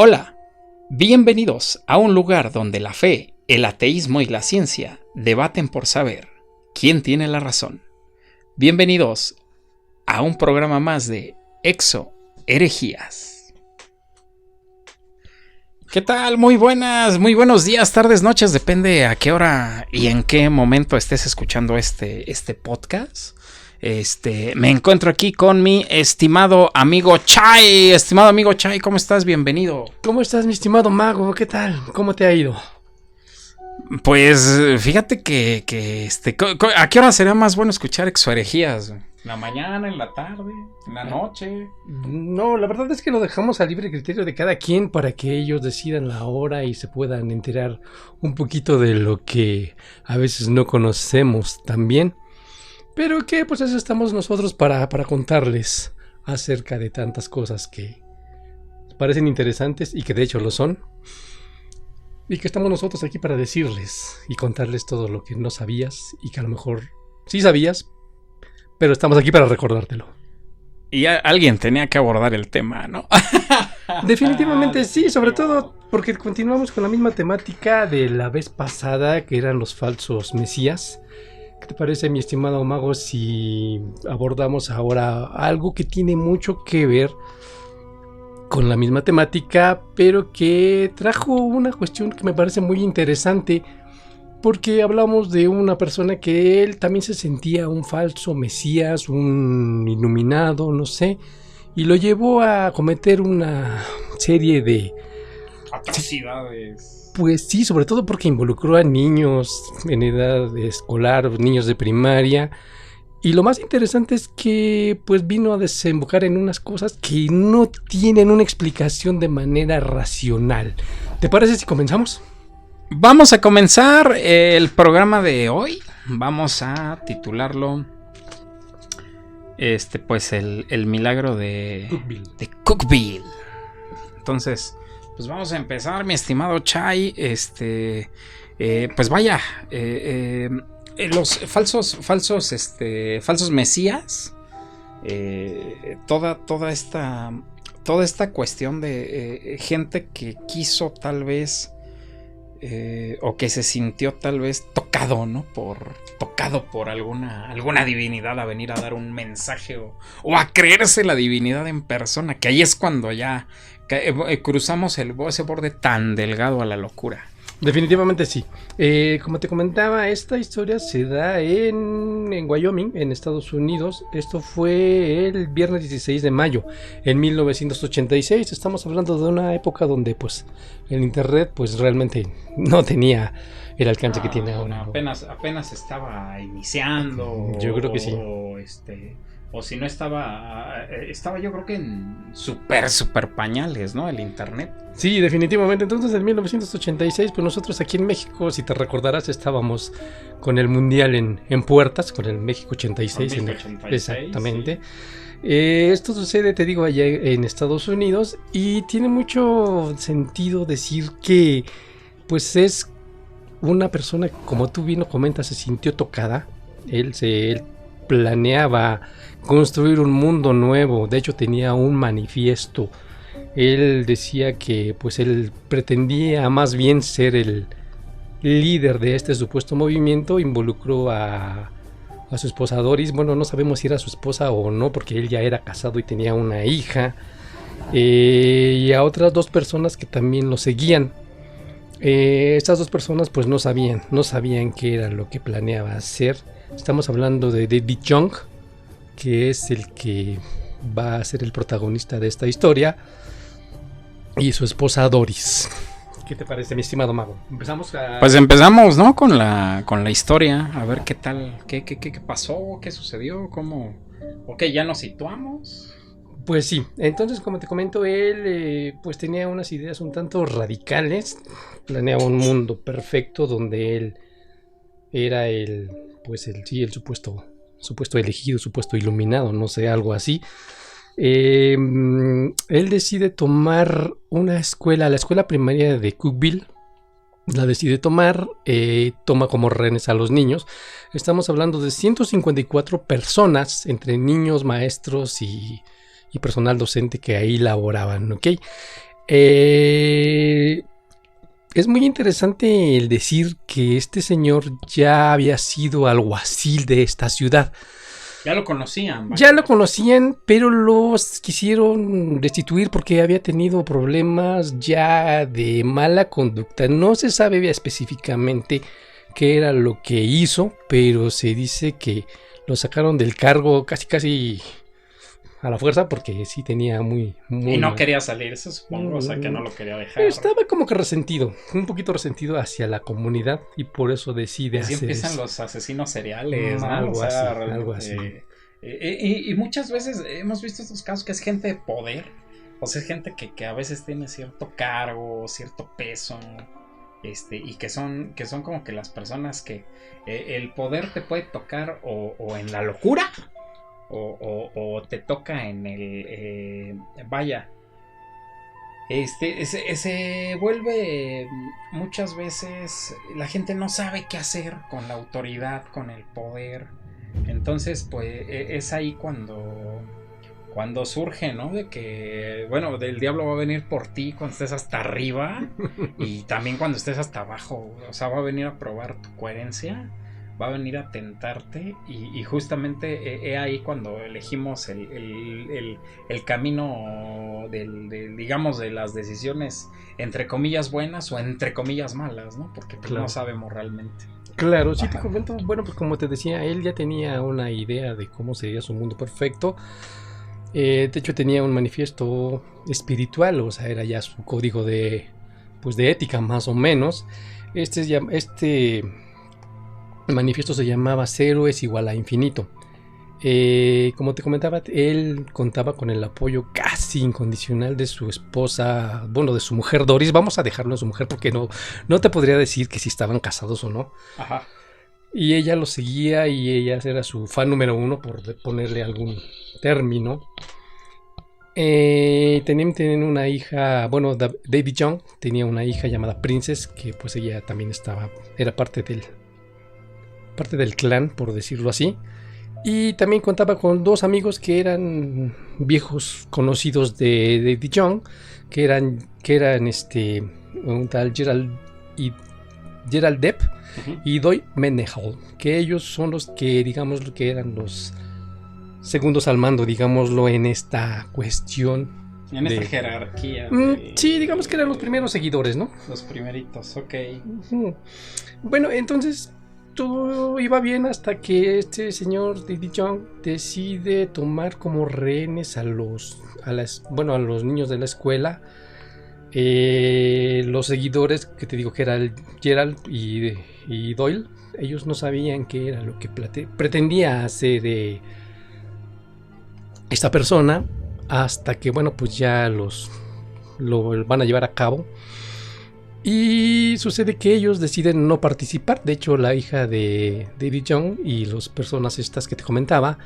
Hola, bienvenidos a un lugar donde la fe, el ateísmo y la ciencia debaten por saber quién tiene la razón. Bienvenidos a un programa más de Exo Herejías. ¿Qué tal? Muy buenos días, tardes, noches, depende a qué hora y en qué momento estés escuchando este podcast. Me encuentro aquí con mi estimado amigo Chai. Estimado amigo Chai, ¿cómo estás? Bienvenido. ¿Cómo estás, mi estimado mago? ¿Qué tal? ¿Cómo te ha ido? Pues fíjate que ¿a qué hora sería más bueno escuchar exoherejías? ¿En la mañana, en la tarde, en la noche? No, la verdad es que lo dejamos a libre criterio de cada quien para que ellos decidan la hora y se puedan enterar un poquito de lo que a veces no conocemos también. Pero que pues eso estamos nosotros para contarles acerca de tantas cosas que parecen interesantes y que de hecho lo son. Y que estamos nosotros aquí para decirles y contarles todo lo que no sabías y que a lo mejor sí sabías, pero estamos aquí para recordártelo. Y alguien tenía que abordar el tema, ¿no? Definitivamente sí, sobre todo porque continuamos con la misma temática de la vez pasada, que eran los falsos mesías. ¿Qué te parece, mi estimado mago, si abordamos ahora algo que tiene mucho que ver con la misma temática, pero que trajo una cuestión que me parece muy interesante? Porque hablamos de una persona que él también se sentía un falso mesías, un iluminado, no sé, y lo llevó a cometer una serie de atrocidades. Pues sí, sobre todo porque involucró a niños en edad escolar, niños de primaria. Y lo más interesante es que pues vino a desembocar en unas cosas que no tienen una explicación de manera racional. ¿Te parece si comenzamos? Vamos a comenzar el programa de hoy. Vamos a titularlo pues el milagro de Cookeville. Entonces, pues vamos a empezar, mi estimado Chai. Pues vaya, los falsos mesías, toda esta cuestión de gente que quiso tal vez o que se sintió tal vez tocado, ¿no? Tocado por alguna divinidad a venir a dar un mensaje o a creerse la divinidad en persona, que ahí es cuando ya cruzamos ese borde tan delgado a la locura. Definitivamente sí. Como te comentaba, esta historia se da en Wyoming, en Estados Unidos. Esto fue el viernes 16 de mayo, en 1986. Estamos hablando de una época donde pues el internet pues realmente no tenía el alcance que tiene ahora. Apenas estaba iniciando. Yo creo que sí. O si no estaba yo creo que en super pañales, ¿no? El internet. Sí, definitivamente. Entonces en 1986, pues nosotros aquí en México, si te recordarás, estábamos con el Mundial en puertas, con el México 86. Exactamente. Sí. Esto sucede, te digo, allá en Estados Unidos y tiene mucho sentido decir que pues es una persona, como tú bien lo comentas, se sintió tocada. Él planeaba construir un mundo nuevo. De hecho tenía un manifiesto. Él decía que pues él pretendía más bien ser el líder de este supuesto movimiento. Involucró a su esposa Doris. Bueno, no sabemos si era su esposa o no, porque él ya era casado y tenía una hija, y a otras dos personas que también lo seguían. Estas dos personas pues no sabían qué era lo que planeaba hacer. Estamos hablando de David Young, que es el que va a ser el protagonista de esta historia, y su esposa Doris. ¿Qué te parece, mi estimado mago? Pues empezamos, ¿no? Con la historia, a ver qué tal, qué pasó, qué sucedió, cómo. Ok, ya nos situamos. Pues sí, entonces como te comento, él pues tenía unas ideas un tanto radicales. Planeaba un mundo perfecto donde él era el supuesto elegido, supuesto iluminado, no sé, algo así. Él decide tomar una escuela, la escuela primaria de Cookeville. La decide tomar, toma como rehenes a los niños. Estamos hablando de 154 personas, entre niños, maestros y personal docente que ahí laboraban, ¿ok? Es muy interesante el decir que este señor ya había sido alguacil de esta ciudad. Ya lo conocían. Vaya. Ya lo conocían, pero los quisieron destituir porque había tenido problemas ya de mala conducta. No se sabe específicamente qué era lo que hizo, pero se dice que lo sacaron del cargo casi a la fuerza porque sí tenía muy y no quería salir, eso supongo, o sea que no lo quería dejar. Estaba como que resentido, un poquito resentido hacia la comunidad y por eso decide así hacer empiezan los asesinos seriales, ¿no? Algo así. Y muchas veces hemos visto estos casos que es gente de poder, o sea, es gente que a veces tiene cierto cargo, cierto peso, y que son como que las personas que el poder te puede tocar o en la locura. O te toca en el se vuelve muchas veces la gente no sabe qué hacer con la autoridad, con el poder. Entonces pues es ahí cuando surge, ¿no? De que, bueno, del diablo va a venir por ti cuando estés hasta arriba y también cuando estés hasta abajo. O sea, va a venir a probar tu coherencia, va a venir a tentarte y justamente ahí cuando elegimos el camino digamos de las decisiones entre comillas buenas o entre comillas malas, ¿no? Porque pues, claro, no sabemos realmente. Claro, sí. Te comento, bueno, pues como te decía, él ya tenía una idea de cómo sería su mundo perfecto. De hecho tenía un manifiesto espiritual, o sea, era ya su código de ética más o menos. Este manifiesto se llamaba Cero es igual a infinito. Como te comentaba, él contaba con el apoyo casi incondicional de su esposa, bueno, de su mujer Doris. Vamos a dejarlo en su mujer porque no te podría decir que si estaban casados o no. Ajá. Y ella lo seguía y ella era su fan número 1, por ponerle algún término. Tenían una hija, bueno, David Young tenía una hija llamada Princess, que pues ella también era parte del clan, por decirlo así. Y también contaba con 2 amigos que eran viejos conocidos de David Young, que eran un tal Gerald Depp y Doyle Mendenhall, que ellos son los que, digamos, que eran los segundos al mando, digámoslo, en esta cuestión. En esta jerarquía. Sí, digamos que eran los primeros seguidores, ¿no? Los primeritos, ok. Bueno, entonces todo iba bien hasta que este señor David Young decide tomar como rehenes a los niños de la escuela. Los seguidores, que te digo que era el Gerald y Doyle, ellos no sabían qué era lo que pretendía hacer esta persona, hasta que, bueno, pues ya lo van a llevar a cabo. Y sucede que ellos deciden no participar. De hecho, la hija de David Young y las personas estas que te comentaba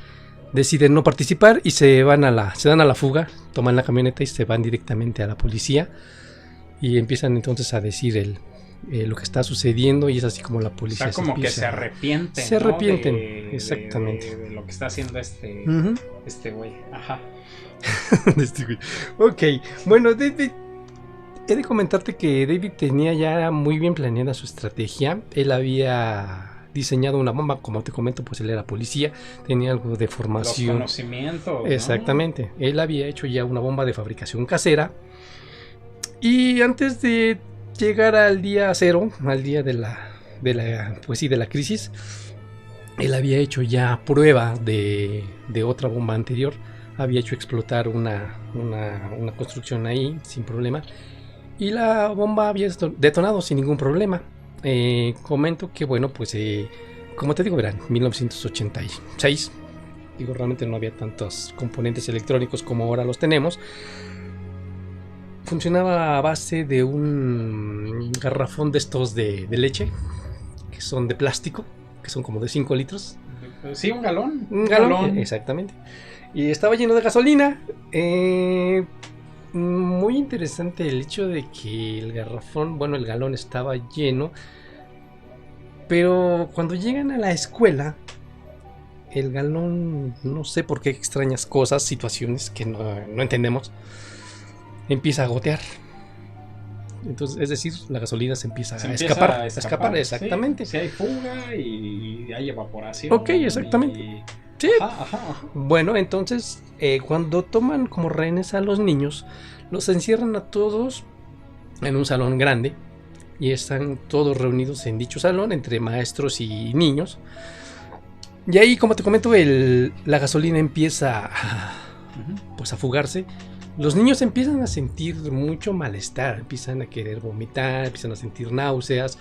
deciden no participar y se dan a la fuga, toman la camioneta y se van directamente a la policía y empiezan entonces a decir lo que está sucediendo, y es así como la policía que se arrepienten. Se arrepienten, exactamente. De lo que está haciendo este güey. Ajá. Este güey. Ok, bueno, he de comentarte que David tenía ya muy bien planeada su estrategia. Él había diseñado una bomba, como te comento, pues él era policía, tenía algo de formación. Los conocimientos, ¿no? Exactamente. Él había hecho ya una bomba de fabricación casera. Y antes de llegar al día 0, al día de la crisis, él había hecho ya prueba de otra bomba anterior. Había hecho explotar una construcción ahí sin problema. Y la bomba había detonado sin ningún problema. Comento que, bueno, pues como te digo, verán, 1986. Digo, realmente no había tantos componentes electrónicos como ahora los tenemos. Funcionaba a base de un garrafón de estos de leche, que son de plástico, que son como de 5 litros. Sí, un galón. Un galón, exactamente. Y estaba lleno de gasolina. Muy interesante el hecho de que el galón estaba lleno, pero cuando llegan a la escuela, el galón, no sé por qué extrañas cosas, situaciones que no entendemos, empieza a gotear. Entonces, es decir, la gasolina se empieza a escapar, exactamente. Sí, si hay fuga y hay evaporación. Ok, exactamente. Sí. Ajá. Bueno, entonces, cuando toman como rehenes a los niños, los encierran a todos en un salón grande y están todos reunidos en dicho salón entre maestros y niños. Y ahí, como te comento, la gasolina empieza pues a fugarse. Los niños empiezan a sentir mucho malestar, empiezan a querer vomitar, empiezan a sentir náuseas.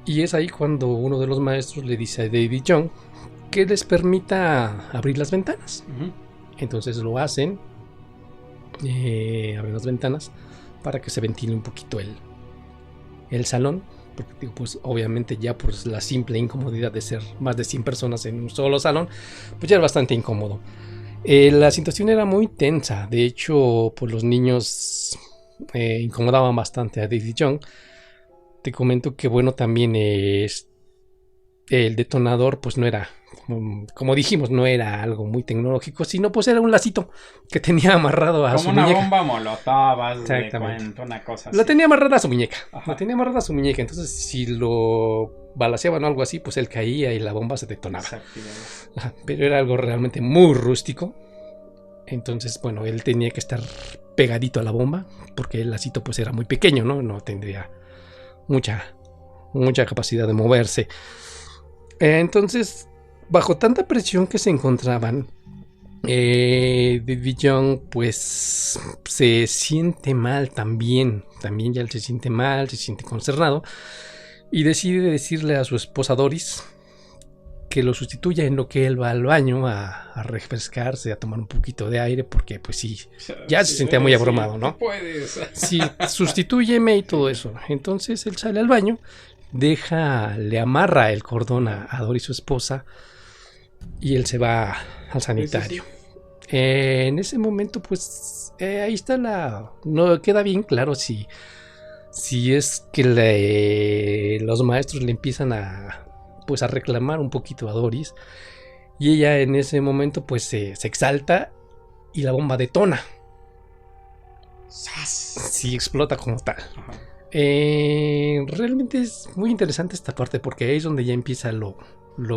Y es ahí cuando uno de los maestros le dice a Davy Young que les permita abrir las ventanas. Entonces lo hacen, abren las ventanas para que se ventile un poquito el salón, porque pues obviamente ya por la simple incomodidad de ser más de 100 personas en un solo salón, pues ya era bastante incómodo. La situación era muy tensa, de hecho pues los niños incomodaban bastante a Davy Young. Te comento que bueno, también el detonador pues no era, como dijimos, no era algo muy tecnológico, sino pues era un lacito que tenía amarrado a su muñeca. Como una bomba molotov, exactamente, una cosa así. La tenía amarrada a su muñeca. Entonces si lo balaceaban o algo así, pues él caía y la bomba se detonaba. Pero era algo realmente muy rústico. Entonces, bueno, él tenía que estar pegadito a la bomba, porque el lacito pues era muy pequeño, no tendría mucha capacidad de moverse. Entonces, bajo tanta presión que se encontraban, Davy Young pues se siente mal también ya él se siente mal, se siente consternado y decide decirle a su esposa Doris que lo sustituya en lo que él va al baño a refrescarse, a tomar un poquito de aire, porque pues sí, ya se sentía muy abrumado, ¿no? Sí, sustitúyeme y todo eso. Entonces él sale al baño, le amarra el cordón a Doris, su esposa, y él se va al sanitario. En ese momento, pues, ahí está no queda bien claro si es que los maestros le empiezan a reclamar un poquito a Doris, y ella en ese momento, pues, se exalta y la bomba detona. Sí, explota como tal. Realmente es muy interesante esta parte, porque ahí es donde ya empieza lo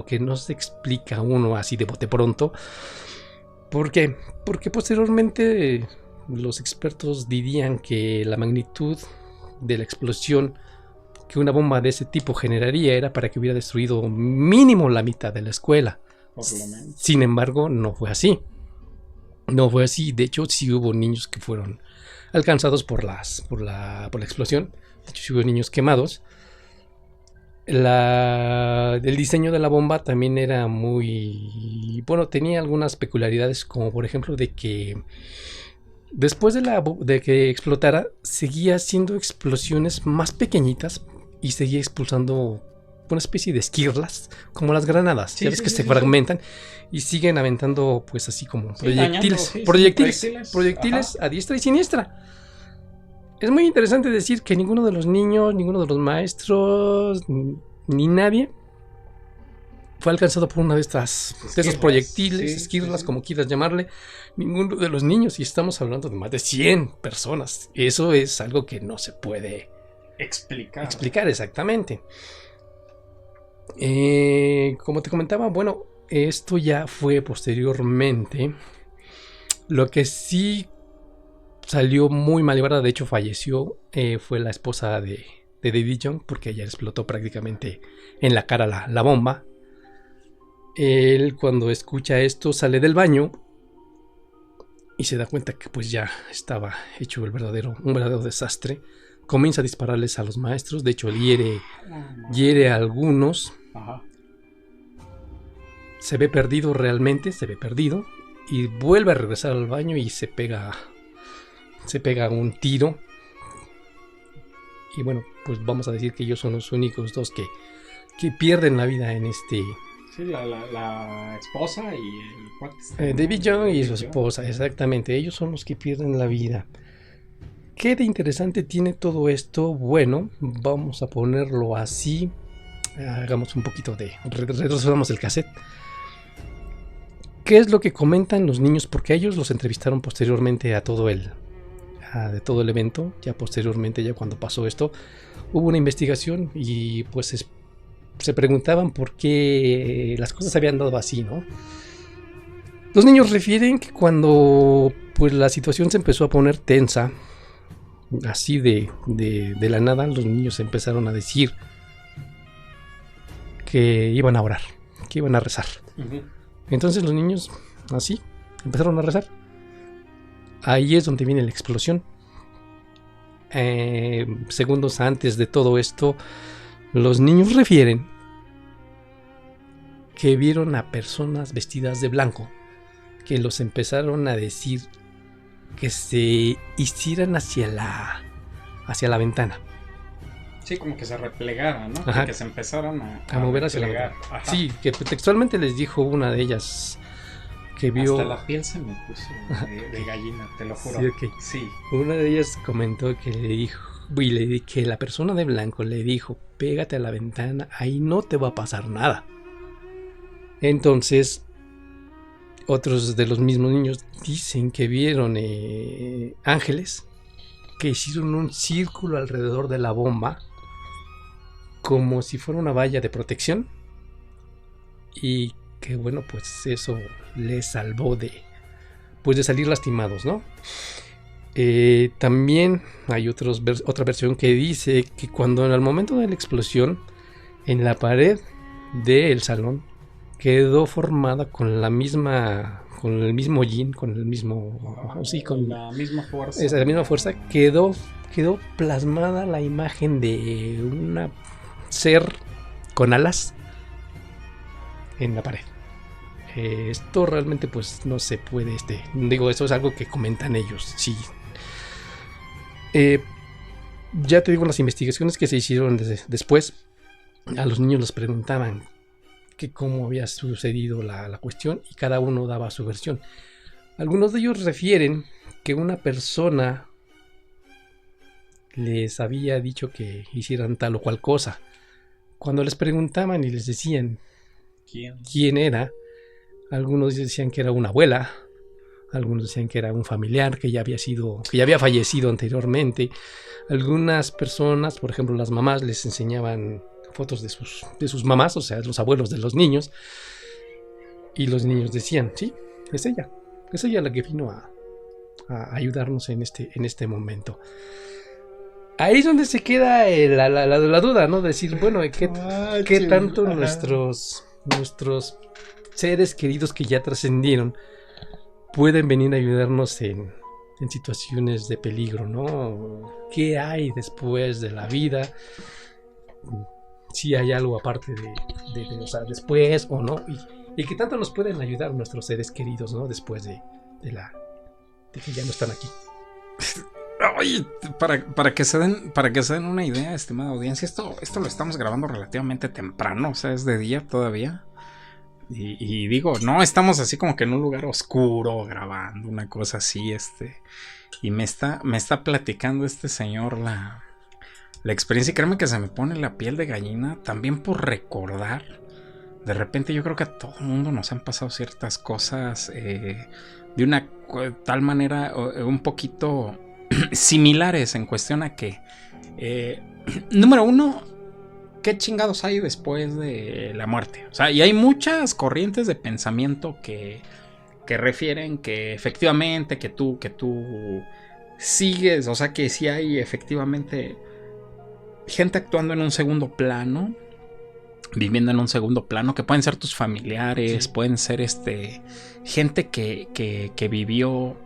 que no se explica uno así de bote pronto. ¿Por qué? Porque posteriormente los expertos dirían que la magnitud de la explosión que una bomba de ese tipo generaría era para que hubiera destruido mínimo la mitad de la escuela. Sin embargo, no fue así. De hecho, sí hubo niños que fueron alcanzados por la explosión. De hecho, sí hubo niños quemados. El diseño de la bomba también era muy... Bueno, tenía algunas peculiaridades, como por ejemplo de que después de que explotara, seguía haciendo explosiones más pequeñitas y seguía expulsando una especie de esquirlas, como las granadas. Ya ves que se fragmentan y siguen aventando, pues así como proyectiles a diestra y siniestra. Es muy interesante decir que ninguno de los niños, ninguno de los maestros, ni nadie fue alcanzado por una de esos proyectiles, esquirlas, como quieras llamarle. Ninguno de los niños, y estamos hablando de más de 100 personas. Eso es algo que no se puede explicar exactamente. Como te comentaba, bueno, esto ya fue posteriormente. Lo que sí salió muy mal librada, de hecho falleció, fue la esposa de Davy Young, porque ella explotó prácticamente en la cara la bomba. Él, cuando escucha esto, sale del baño y se da cuenta que pues ya estaba hecho un verdadero desastre. Comienza a dispararles a los maestros, de hecho hiere a algunos. Se ve perdido realmente, y vuelve a regresar al baño y se pega un tiro. Y bueno, pues vamos a decir que ellos son los únicos dos que pierden la vida en este... Sí, la esposa y el cuate. Davy Young y su esposa, exactamente. Ellos son los que pierden la vida. ¿Qué de interesante tiene todo esto? Bueno, vamos a ponerlo así. Hagamos un poquito de... retrocedamos el cassette. ¿Qué es lo que comentan los niños? Porque ellos los entrevistaron posteriormente a de todo el evento. Ya posteriormente, ya cuando pasó esto, hubo una investigación y pues se preguntaban por qué las cosas se habían dado así, ¿no? Los niños refieren que cuando pues la situación se empezó a poner tensa, así de la nada, los niños empezaron a decir que iban a orar, que iban a rezar. Uh-huh. Entonces los niños así empezaron a rezar. Ahí es donde viene la explosión. Segundos antes de todo esto, los niños refieren que vieron a personas vestidas de blanco, que los empezaron a decir que se hicieran hacia la ventana. Sí, como que se replegaran, ¿no? Que se empezaran a mover hacia la ventana. Ajá. Sí, que textualmente les dijo una de ellas que vio... Hasta la piel se me puso de gallina, te lo juro. Sí, okay. Sí. Una de ellas comentó que le dijo, que la persona de blanco le dijo, pégate a la ventana, ahí no te va a pasar nada. Entonces, otros de los mismos niños dicen que vieron ángeles que hicieron un círculo alrededor de la bomba como si fuera una valla de protección, y que bueno, pues eso les salvó de salir lastimados, ¿no? También hay otra versión que dice que cuando en el momento de la explosión, en la pared del salón quedó formada con el mismo yin, con la misma fuerza. Esa misma fuerza quedó plasmada la imagen de un ser con alas en la pared. Esto realmente pues no se puede, esto es algo que comentan ellos, sí. Ya te digo, las investigaciones que se hicieron después, a los niños les preguntaban que cómo había sucedido la cuestión, y cada uno daba su versión. Algunos de ellos refieren que una persona les había dicho que hicieran tal o cual cosa. Cuando les preguntaban y les decían quién era, algunos decían que era una abuela, algunos decían que era un familiar que ya había fallecido anteriormente. Algunas personas, por ejemplo las mamás, les enseñaban fotos de sus mamás, o sea, los abuelos de los niños, y los niños decían, sí, es ella la que vino a ayudarnos en este momento. Ahí es donde se queda la duda, ¿no? Decir, bueno, ¿qué tanto nuestros seres queridos que ya trascendieron pueden venir a ayudarnos en situaciones de peligro, ¿no? ¿Qué hay después de la vida? Si hay algo aparte o sea, después o no, y qué tanto nos pueden ayudar nuestros seres queridos, ¿no? Después de que ya no están aquí. Oye, para que se den una idea, estimada audiencia, esto lo estamos grabando relativamente temprano, o sea, es de día todavía. Y digo, no estamos así como que en un lugar oscuro grabando una cosa así, y me está platicando este señor la experiencia, y créeme que se me pone la piel de gallina también por recordar. De repente yo creo que a todo el mundo nos han pasado ciertas cosas de una tal manera un poquito similares en cuestión a que número uno, ¿qué chingados hay después de la muerte? O sea, y hay muchas corrientes de pensamiento que refieren que efectivamente que tú sigues, o sea, que sí hay efectivamente gente actuando en un segundo plano, viviendo en un segundo plano, que pueden ser tus familiares, sí. Pueden ser gente que vivió,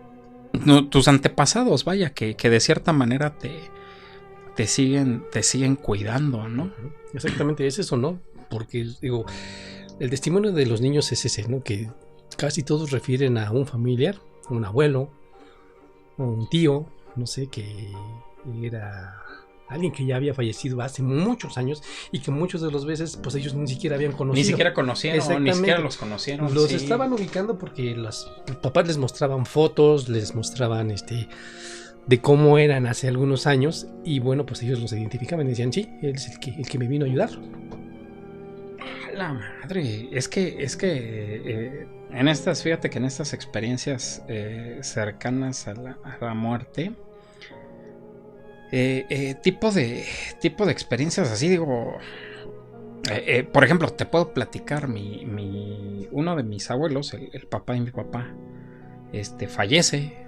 tus antepasados, vaya, que de cierta manera te siguen cuidando, ¿no? Exactamente, es eso, ¿no? Porque, digo, el testimonio de los niños es ese, ¿no? Que casi todos refieren a un familiar, un abuelo, o un tío, no sé, que era alguien que ya había fallecido hace muchos años y que muchas de las veces pues ellos ni siquiera habían conocido. Ni siquiera conocieron, ni siquiera los conocieron. Los estaban ubicando porque los papás les mostraban fotos, les mostraban de cómo eran hace algunos años, y bueno, pues ellos los identificaban y decían, sí, él es el que me vino a ayudar. La madre, es que fíjate que en estas experiencias cercanas a la muerte, Tipo de experiencias así, digo. Por ejemplo, te puedo platicar uno de mis abuelos, el papá de mi papá, fallece.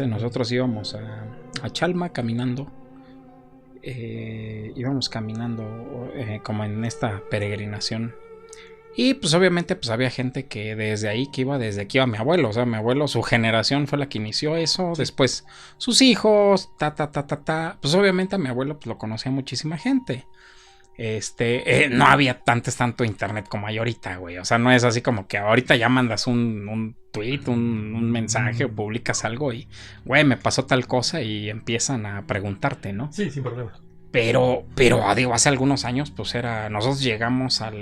Nosotros íbamos a Chalma caminando. Íbamos caminando como en esta peregrinación. Y pues obviamente pues había gente que desde aquí iba mi abuelo. O sea, mi abuelo, su generación fue la que inició eso. Después sus hijos, Pues obviamente a mi abuelo pues lo conocía muchísima gente. No había tanto internet como hay ahorita, güey. O sea, no es así como que ahorita ya mandas un tweet, un mensaje o publicas algo y, güey, me pasó tal cosa y empiezan a preguntarte, ¿no? Sí, sin problema. Pero digo, hace algunos años, pues nosotros llegamos a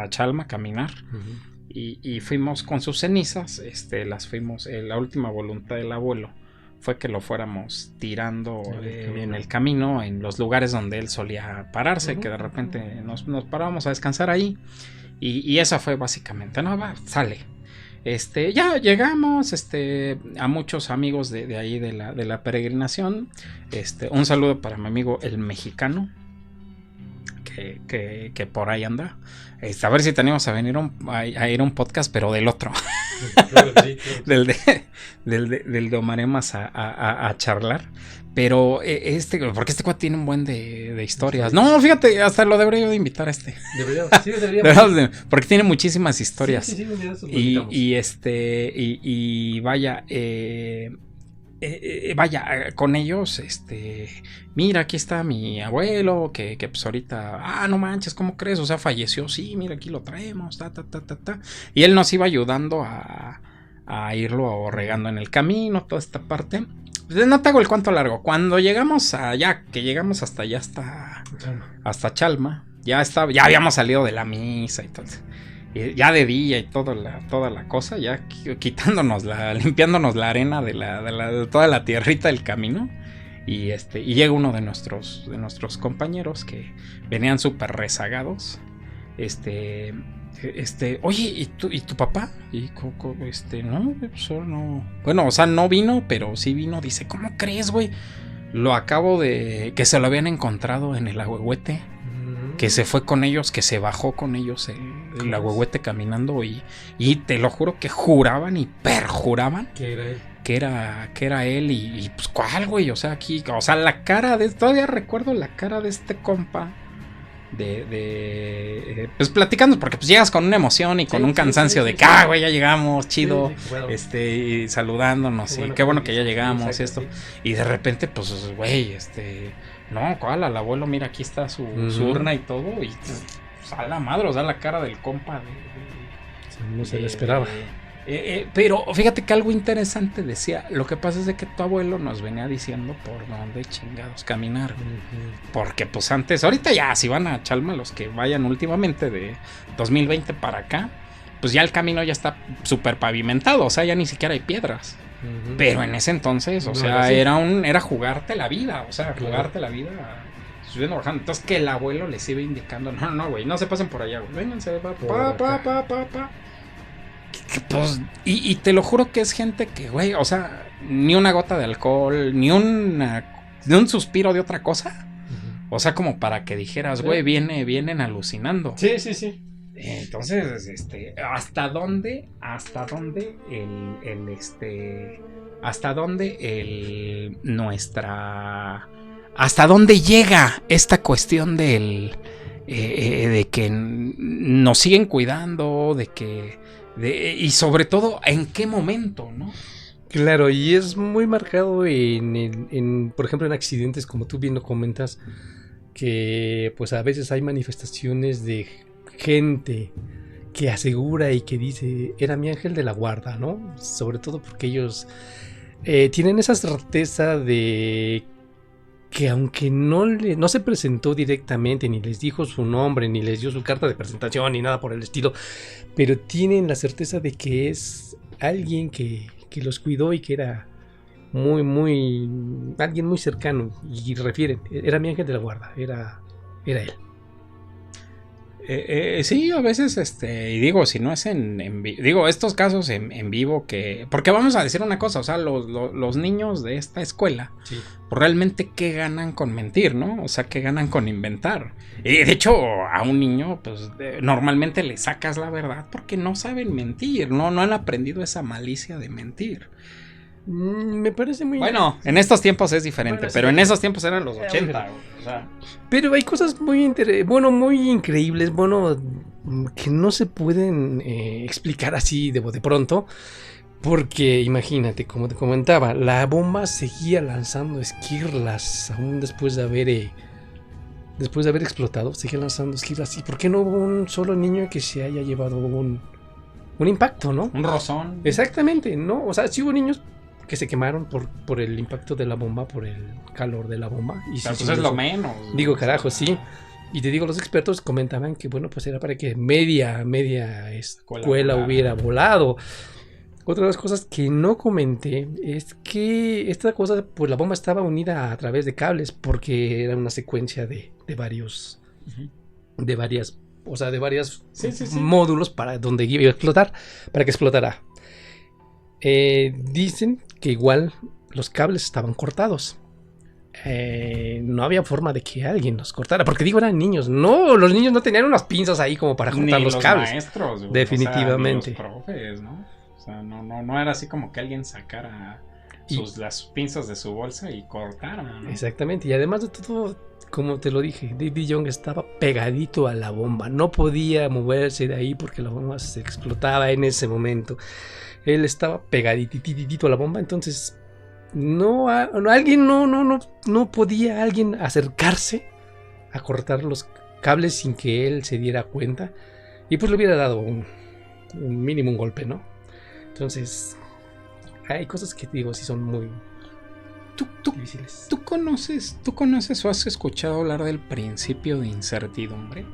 Chalma a caminar. Uh-huh. Y fuimos con sus cenizas, las fuimos, la última voluntad del abuelo fue que lo fuéramos tirando en el camino, en los lugares donde él solía pararse, uh-huh. Que de repente nos parábamos a descansar ahí. Y esa fue básicamente, no, sale. Ya llegamos, a muchos amigos de ahí de la peregrinación. Un saludo para mi amigo el mexicano, que por ahí anda. A ver si tenemos a ir a un podcast, pero del otro. Claro, sí, claro. del de Omaremas a charlar. Pero porque este cuate tiene un buen de historias. Sí. No, fíjate, hasta lo debería de invitar a debería. Porque tiene muchísimas historias. Sí, y vaya, con ellos, mira, aquí está mi abuelo, que pues ahorita, no manches, ¿cómo crees? O sea, falleció, sí, mira, aquí lo traemos, Y él nos iba ayudando a irlo regando en el camino, toda esta parte. No te hago el cuento largo. Cuando llegamos allá, que llegamos hasta allá, hasta Chalma, ya habíamos salido de la misa y todo. Ya de día y toda la cosa, ya limpiándonos la arena de toda la tierrita del camino. Y llega uno de nuestros compañeros que venían súper rezagados. Oye, ¿y tu papá? Y no, no. Bueno, o sea, no vino, pero sí vino. Dice, ¿cómo crees, güey? Lo acabo de... Que se lo habían encontrado en el Ahuehuete. Que se fue con ellos, que se bajó con ellos el Ahuehuete caminando. Y te lo juro que juraban y perjuraban que era él. Que era él. Y pues, ¿cuál, güey? O sea, aquí... O sea, la cara de... Todavía recuerdo la cara de este compa. Pues platicando, porque pues llegas con una emoción y con un cansancio de que, güey, ya llegamos, chido, bueno. Y saludándonos, y qué bueno que ya llegamos, y esto, y de repente, pues, güey, no, ¿cuál? Al abuelo, mira, aquí está su urna y todo, y pues, a la madre, o sea, la cara del compa no se le esperaba. Pero fíjate que algo interesante decía, lo que pasa es de que tu abuelo nos venía diciendo por dónde chingados caminar, uh-huh. Porque pues antes, ahorita ya si van a Chalma, los que vayan últimamente de 2020 para acá, pues ya el camino ya está súper pavimentado, o sea, ya ni siquiera hay piedras, uh-huh. Pero en ese entonces, o sea, era jugarte la vida, o sea, claro. Jugarte la vida subiendo, bajando. Entonces que el abuelo les iba indicando, no, güey, no se pasen por allá, güey, vénganse, pa. Pues, y te lo juro que es gente que, güey, o sea, ni una gota de alcohol, ni un suspiro de otra cosa. Uh-huh. O sea, como para que dijeras, güey, vienen alucinando. Sí. Entonces, ¿hasta dónde llega esta cuestión de que nos siguen cuidando, y sobre todo, ¿en qué momento, no? Claro, y es muy marcado por ejemplo, en accidentes, como tú bien lo comentas, que pues a veces hay manifestaciones de gente que asegura y que dice, era mi ángel de la guarda, ¿no? Sobre todo porque ellos tienen esa certeza de que aunque no se presentó directamente, ni les dijo su nombre, ni les dio su carta de presentación, ni nada por el estilo, pero tienen la certeza de que es alguien que los cuidó y que era alguien muy cercano, y refieren, era mi ángel de la guarda, era él. Sí, a veces, y digo, si no es digo, estos casos en vivo porque vamos a decir una cosa, o sea, los niños de esta escuela, Sí. pues realmente qué ganan con mentir, ¿no? O sea, qué ganan con inventar. Y de hecho, a un niño, pues, normalmente le sacas la verdad porque no saben mentir, no han aprendido esa malicia de mentir. Me parece muy... Bueno, en estos tiempos es diferente, Bueno, sí, pero en esos tiempos eran los 80. O sea, pero hay cosas muy muy increíbles, que no se pueden explicar así de pronto. Porque imagínate, como te comentaba, la bomba seguía lanzando esquirlas aún después de haber explotado, seguía lanzando esquirlas. ¿Y por qué no hubo un solo niño que se haya llevado un impacto, no? un rozón. Exactamente, ¿no? O sea, sí hubo niños que se quemaron por el impacto de la bomba, por el calor de la bomba. Y Pero sí, pues es lo menos. Digo, carajo, sí. Y te digo, los expertos comentaban que, bueno, pues era para que media escuela hubiera volado. Otra de las cosas que no comenté es que esta cosa, pues la bomba estaba unida a través de cables, porque era una secuencia de varios, de varias, o sea, de varios módulos para donde iba a explotar, para que explotara. Dicen que igual los cables estaban cortados. No había forma de que alguien los cortara, porque digo, eran niños. No, los niños no tenían unas pinzas ahí como para cortar los cables. Maestros, güey. Definitivamente. O sea, ni los profes, ¿no? O sea, no era así como que alguien sacara las pinzas de su bolsa y cortara, ¿no? Exactamente, y además de todo, como te lo dije, David Young estaba pegadito a la bomba, no podía moverse de ahí porque la bomba se explotaba en ese momento. Él estaba pegadititito a la bomba, entonces no podía alguien acercarse a cortar los cables sin que él se diera cuenta, y pues le hubiera dado un mínimo un golpe, ¿no? Entonces hay cosas que digo sí son muy difíciles. ¿Tú conoces o has escuchado hablar del principio de incertidumbre?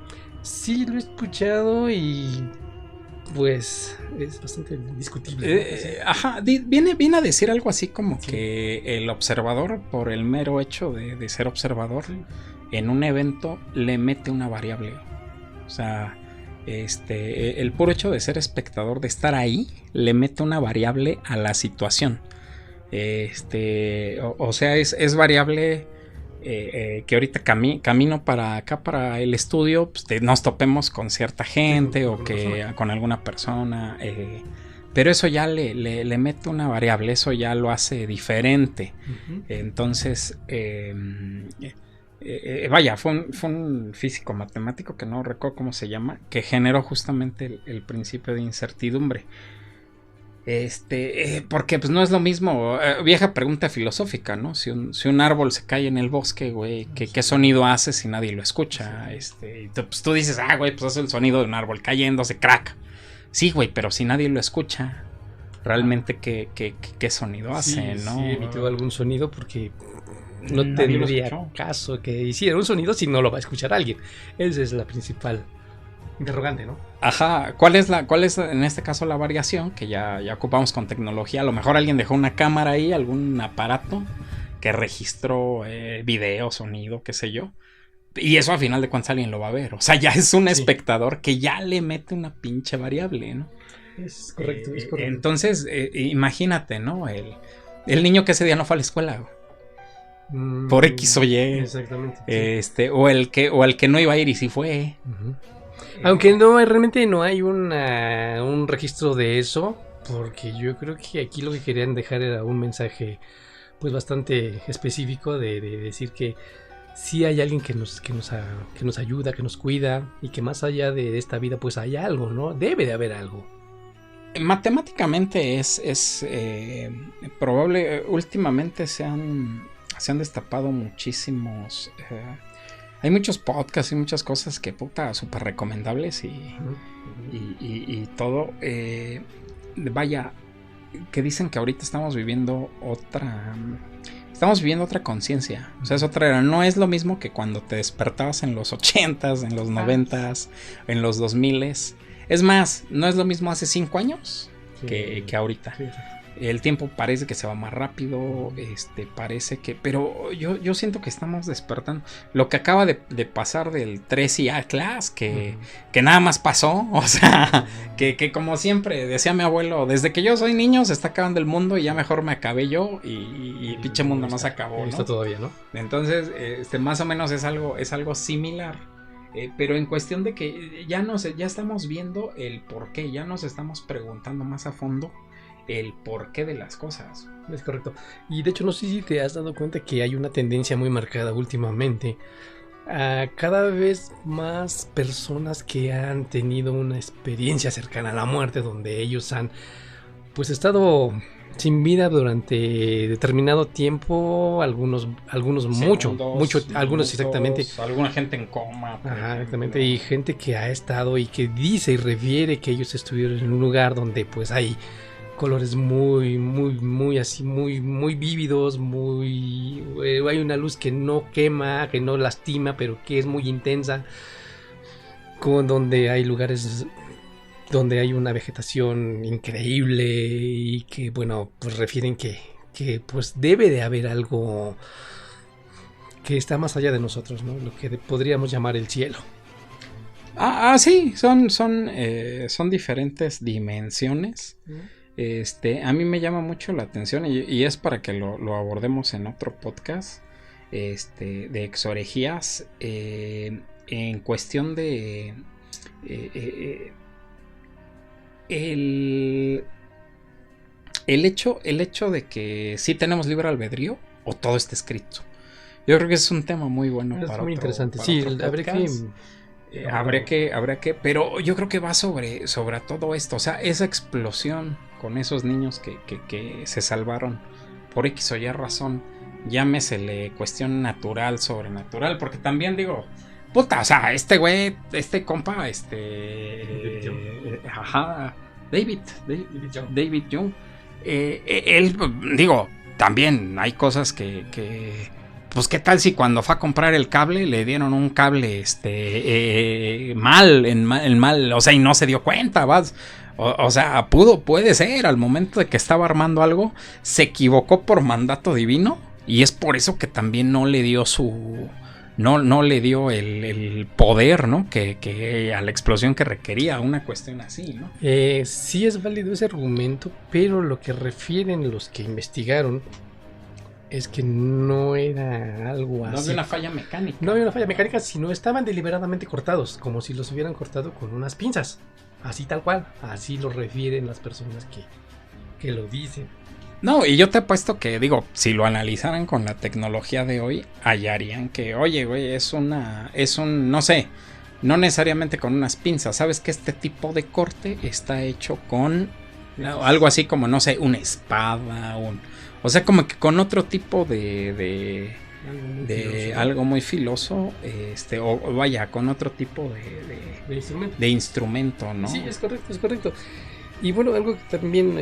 Sí, lo he escuchado y pues es bastante discutible, ¿no? Ajá, viene a decir algo así como que el observador, por el mero hecho de ser observador, en un evento le mete una variable. O sea, el puro hecho de ser espectador, de estar ahí, le mete una variable a la situación. O sea, es variable. Que ahorita camino para acá, para el estudio, pues nos topemos con cierta gente o que con alguna persona, pero eso ya le mete una variable, eso ya lo hace diferente. Entonces, vaya, fue un físico matemático que no recuerdo cómo se llama, que generó justamente el principio de incertidumbre. Porque pues no es lo mismo, vieja pregunta filosófica, ¿no? Si un árbol se cae en el bosque, güey, ¿qué sonido hace si nadie lo escucha? Pues tú dices, güey, pues hace el sonido de un árbol cayéndose, crack. Sí, güey, pero si nadie lo escucha, realmente ¿qué sonido hace, no? Sí, emitió algún sonido porque no tendría caso que hiciera un sonido si no lo va a escuchar alguien. Esa es la principal interrogante, ¿no? Ajá, ¿cuál es en este caso la variación que ya ocupamos con tecnología? A lo mejor alguien dejó una cámara ahí, algún aparato que registró video, sonido, qué sé yo. Y eso a final de cuentas alguien lo va a ver. O sea, ya es un espectador que ya le mete una pinche variable, ¿no? Es correcto, es correcto. Entonces, imagínate, ¿no? El niño que ese día no fue a la escuela, por X o Y. Exactamente. O el que no iba a ir y sí fue. Aunque realmente no hay un registro de eso, porque yo creo que aquí lo que querían dejar era un mensaje pues bastante específico de decir que sí hay alguien que nos ayuda, que nos cuida, y que más allá de esta vida pues hay algo, ¿no? Debe de haber algo. Matemáticamente es probable. Últimamente se han destapado muchísimos. Hay muchos podcasts y muchas cosas que súper recomendables y todo. Vaya, que dicen que ahorita estamos viviendo otra conciencia. O sea, es otra era. No es lo mismo que cuando te despertabas en los 80s, en los 90s, en los 2000s. Es más, no es lo mismo hace 5 años que ahorita. El tiempo parece que se va más rápido, parece que... Pero yo siento que estamos despertando. Lo que acaba de pasar del 3IA Class, que nada más pasó, o sea, que como siempre decía mi abuelo, desde que yo soy niño se está acabando el mundo y ya mejor me acabé yo y pinche mundo no se acabó, ¿no? Está todavía, ¿no? Entonces, más o menos es algo similar. Pero en cuestión de que ya estamos viendo el por qué, ya nos estamos preguntando más a fondo el porqué de las cosas. Es correcto. Y de hecho no sé si te has dado cuenta que hay una tendencia muy marcada últimamente a cada vez más personas que han tenido una experiencia cercana a la muerte, donde ellos han pues estado sin vida durante determinado tiempo, algunos segundos, mucho, algunos minutos, exactamente. Alguna gente en coma. Ajá, exactamente. Y gente que ha estado y que dice y refiere que ellos estuvieron en un lugar donde pues hay colores muy así, muy vívidos, hay una luz que no quema, que no lastima, pero que es muy intensa, donde hay lugares donde hay una vegetación increíble y que, bueno, pues refieren que pues debe de haber algo que está más allá de nosotros, ¿no? Lo que podríamos llamar el cielo. Sí, son diferentes dimensiones. A mí me llama mucho la atención y es para que lo abordemos en otro podcast de exorejías, en cuestión de el hecho de que sí tenemos libre albedrío o todo está escrito. Yo creo que es un tema muy bueno. Es muy interesante. Sí, habrá que, pero yo creo que va sobre todo esto, o sea, esa explosión con esos niños que se salvaron por X o Y razón, llámesele cuestión natural, sobrenatural, porque también digo, puta, o sea, güey, compa, David Young, él, digo, también hay cosas que pues qué tal si cuando fue a comprar el cable le dieron un cable mal, o sea, y no se dio cuenta, vas. O sea, puede ser, al momento de que estaba armando algo, se equivocó por mandato divino, y es por eso que también no le dio no le dio el poder, ¿no? Que a la explosión que requería, una cuestión así, ¿no? Sí es válido ese argumento, pero lo que refieren los que investigaron es que no era algo así. No había una falla mecánica. No había una falla mecánica, sino estaban deliberadamente cortados, como si los hubieran cortado con unas pinzas. Así tal cual, así lo refieren las personas que lo dicen. No, y yo te apuesto que, digo, si lo analizaran con la tecnología de hoy, hallarían que, oye, güey, no sé, no necesariamente con unas pinzas. Sabes que este tipo de corte está hecho con algo así como, no sé, una espada, o sea, como que con otro tipo de algo muy filoso, o vaya, con otro tipo de instrumento, ¿no? Sí, es correcto. Y bueno, algo que también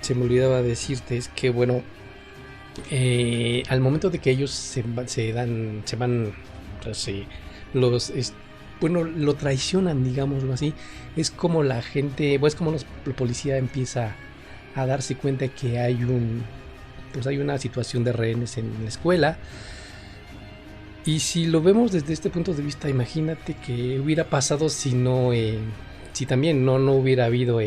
se me olvidaba decirte es que, bueno, al momento de que ellos se van, lo traicionan, digámoslo así, es como la gente, pues como la policía empieza a darse cuenta que hay una situación de rehenes en la escuela. Y si lo vemos desde este punto de vista, imagínate que hubiera pasado si también no hubiera habido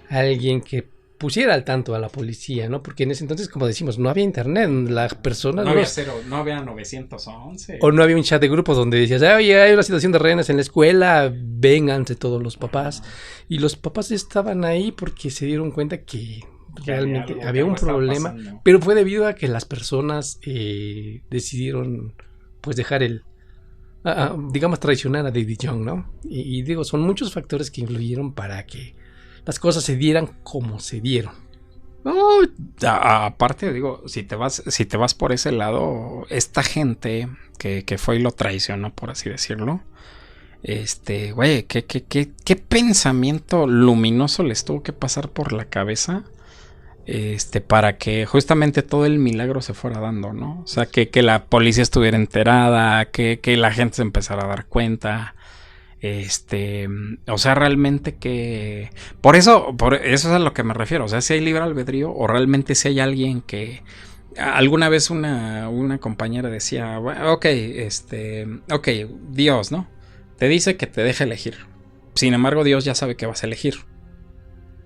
alguien que pusiera al tanto a la policía, ¿no? Porque en ese entonces, como decimos, no había internet, las personas... No había 911. O no había un chat de grupo donde decías, oye, hay una situación de rehenes en la escuela, vénganse todos los papás. Y los papás estaban ahí porque se dieron cuenta que realmente había un problema, pero fue debido a que las personas decidieron pues dejar digamos, traicionar a David Young, ¿no? Y digo, son muchos factores que influyeron para que las cosas se dieran como se dieron. No, aparte, digo, si te vas por ese lado, esta gente que fue y lo traicionó, por así decirlo, güey, ¿qué pensamiento luminoso les tuvo que pasar por la cabeza? Para que justamente todo el milagro se fuera dando, ¿no? O sea, que la policía estuviera enterada, que la gente se empezara a dar cuenta. O sea, realmente que... Por eso es a lo que me refiero. O sea, si hay libre albedrío o realmente si hay alguien que... Alguna vez una compañera decía, ok, Dios, ¿no? Te dice que te deje elegir. Sin embargo, Dios ya sabe que vas a elegir.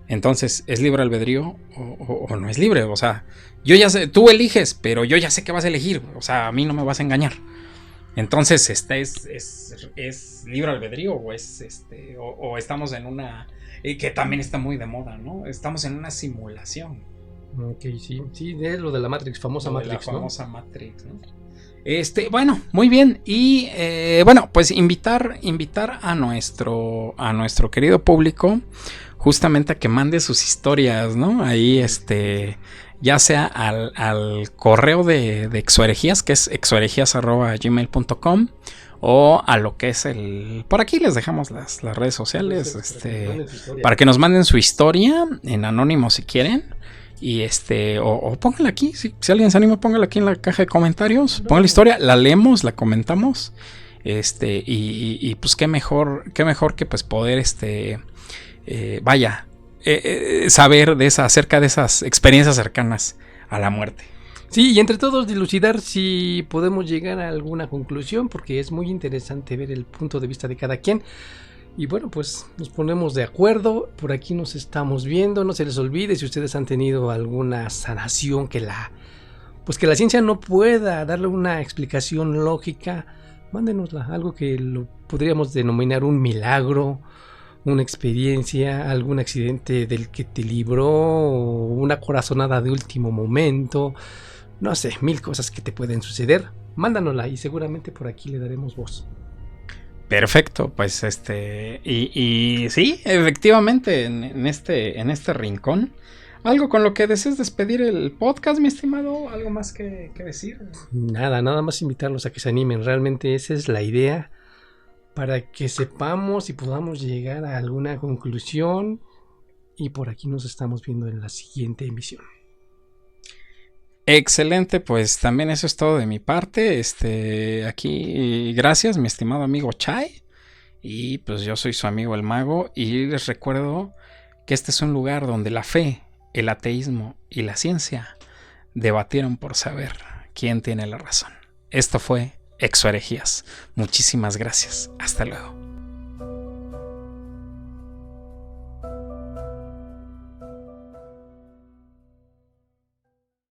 Entonces, ¿es libre albedrío o no es libre? O sea, yo ya sé, tú eliges, pero yo ya sé que vas a elegir. O sea, a mí no me vas a engañar. Entonces, ¿es libre albedrío o o estamos en una... que también está muy de moda, ¿no? Estamos en una simulación. Ok, sí, es lo de la Matrix, famosa Matrix, ¿no? Famosa Matrix, ¿no? Bueno, muy bien. Y bueno, pues invitar a nuestro querido público justamente a que mande sus historias, ¿no? Ahí, ya sea al correo de Exoherejías, que es exoherejías@gmail.com, o a lo que es por aquí les dejamos las redes sociales, para que nos manden su historia en anónimo si quieren. Y o pónganla aquí, si alguien se anima, póngala aquí en la caja de comentarios. Pongan la historia, la leemos, la comentamos. Y pues qué mejor que pues poder saber acerca de esas experiencias cercanas a la muerte. Sí, y entre todos dilucidar si podemos llegar a alguna conclusión, porque es muy interesante ver el punto de vista de cada quien. Y bueno, pues nos ponemos de acuerdo, por aquí nos estamos viendo, no se les olvide si ustedes han tenido alguna sanación que la ciencia no pueda darle una explicación lógica, mándenosla, algo que lo podríamos denominar un milagro, una experiencia, algún accidente del que te libró, una corazonada de último momento, no sé, 1000 cosas que te pueden suceder, mándanosla y seguramente por aquí le daremos voz. Perfecto, pues y sí, efectivamente en este rincón, algo con lo que desees despedir el podcast, mi estimado, algo más que decir. Nada más invitarlos a que se animen, realmente esa es la idea, para que sepamos y podamos llegar a alguna conclusión, y por aquí nos estamos viendo en la siguiente emisión. Excelente, pues también eso es todo de mi parte. Aquí, gracias, mi estimado amigo Chai. Y pues yo soy su amigo el Mago. Y les recuerdo que este es un lugar donde la fe, el ateísmo y la ciencia debatieron por saber quién tiene la razón. Esto fue Exoherejías. Muchísimas gracias. Hasta luego.